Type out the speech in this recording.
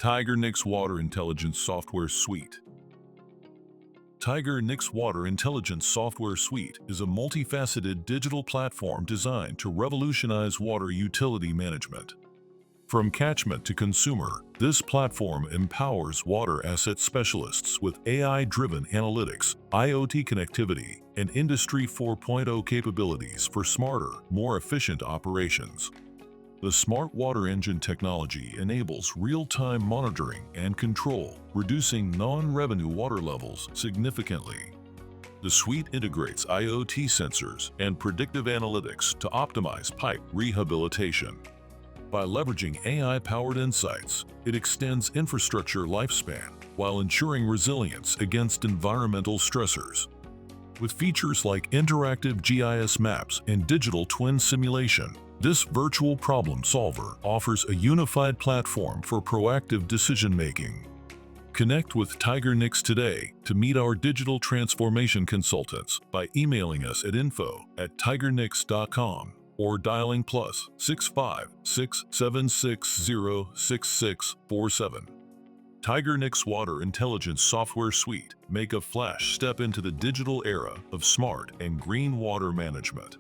Tigernix Water Intelligence Software Suite. Tigernix Water Intelligence Software Suite is a multifaceted digital platform designed to revolutionize water utility management. From catchment to consumer, this platform empowers water asset specialists with AI-driven analytics, IoT connectivity, and Industry 4.0 capabilities for smarter, more efficient operations. The Smart Water Engine technology enables real-time monitoring and control, reducing non-revenue water levels significantly. The suite integrates IoT sensors and predictive analytics to optimize pipe rehabilitation. By leveraging AI-powered insights, it extends infrastructure lifespan while ensuring resilience against environmental stressors. With features like interactive GIS maps and digital twin simulation, this virtual problem solver offers a unified platform for proactive decision-making. Connect with Tigernix today to meet our digital transformation consultants by emailing us at info@tigernix.com or dialing +65 6760 6647. Tigernix Water Intelligence Software Suite. Make a flash step into the digital era of smart and green water management.